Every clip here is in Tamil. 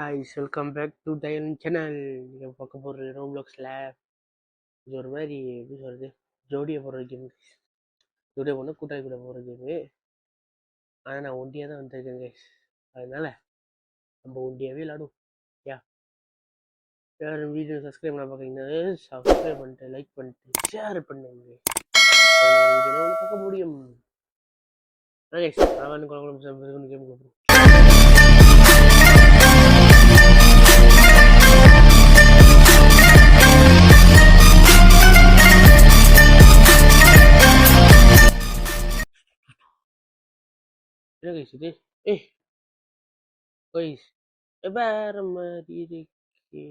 guys, welcome back to Dial channel. நீங்கள் பார்க்க போகிற ரோப்ளாக்ஸில் இது ஒரு மாதிரி எப்படி சொல்கிறது, ஜோடியை போடுற கேம். ஜோடியை போனால் கூட்டாளி கூட போகிற கேமு. ஆனால் நான் ஒண்டியாக தான் வந்திருக்கேன் கைஸ். அதனால நம்ம ஒண்டியாகவே விளாடும். யாரும் வீடியோ சப்ஸ்கிரைப் பண்ண பார்க்குறீங்கன்னா சப்ஸ்கிரைப் பண்ணிட்டு லைக் பண்ணிட்டு ஷேர் பண்ணுங்க. வீடியோ பார்க்க முடியும். கைஸ் நான் குழம்பு கேம் கொடுப்போம். என்ன கைஸ் இது? கைஸ் வேற மாதிரி இருக்கு.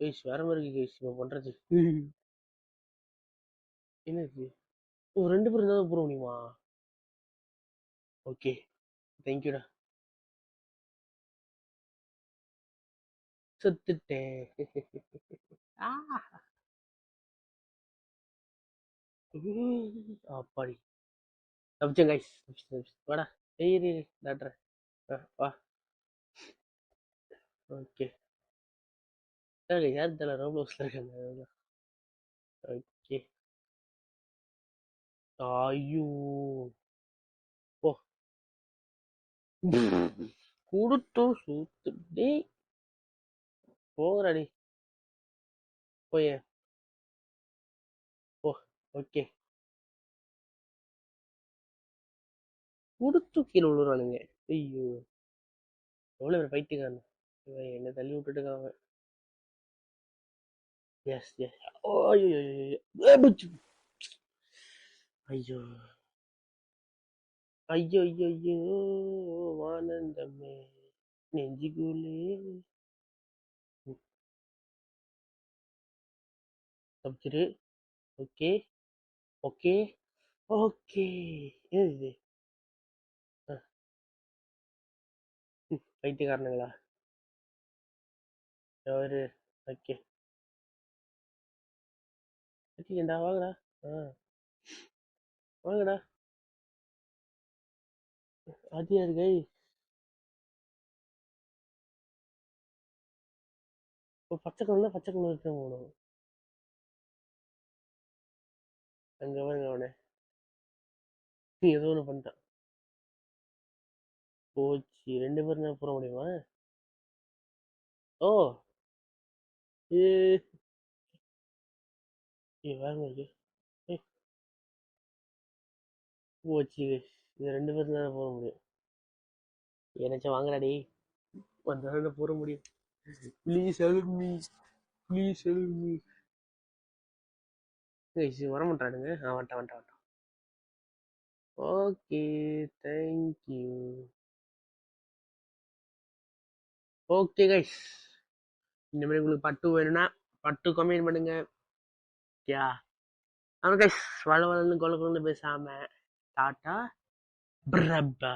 கைஸ் வேற மாதிரி இருக்கு கைஸ். இப்போ பண்றது என்னது? ஓ, 2 பேர் இருந்தால் போட முடியுமா? ஓகே, தேங்க்யூடா. செத்துட்டேன். அப்பாடி தப்பிச்சேன் கைஸ். வாடா ஏறி டாக்டர் வா. ஓகே யார் தலை ரோப்ளாக்ஸில் இருக்காங்க. ஓகே ஐயோ போ கொடுத்து சூத்து டே போகிறடி போய போ. ஓகே கொடுத்து கீழே விழுறானுங்க. ஐயோ எவ்வளோ பேர் பைத்தியக்காரன். என்ன தள்ளி விட்டுட்டு இருக்காங்க. Yes yes. ஐயோ ஐயோ ஐயோ ஐயோ ஆனந்தமே நெஞ்சுக்குள்ளே. தப்பிச்சிரு. Okay okay okay. இது பைத்தியக்காரனுங்களா யாரு? ஓகே கட்டிடா வாங்கடா. வாங்கடா. அது யாரு கை? இப்போ பச்சை கலர்னா பச்சை கலர் இருக்க போகணும். அங்கே வாங்க அவனை. நீ ஏதோ ஒன்று பண்ணிட்டான். போச்சு. 2 பேர் தான் போட முடியுமா? ஓ ஏ வாங்க போச்சு. இது 2 பேர் தான் போட முடியும். ஏன்னாச்சும் வாங்கடாடி வந்தாலும் போட முடியும். Please help me, please help me. வர மாட்டானுங்க. வந்துட்டான். Okay thank you. ஓகே கைஸ், இந்த மாதிரி உங்களுக்கு பட்டு வேணும்னா பட்டு கமெண்ட் பண்ணுங்க. யா ஆமாம் கைஸ், வளன்னு கொல கொலன்னு பேசாம டாட்டா பிரபா.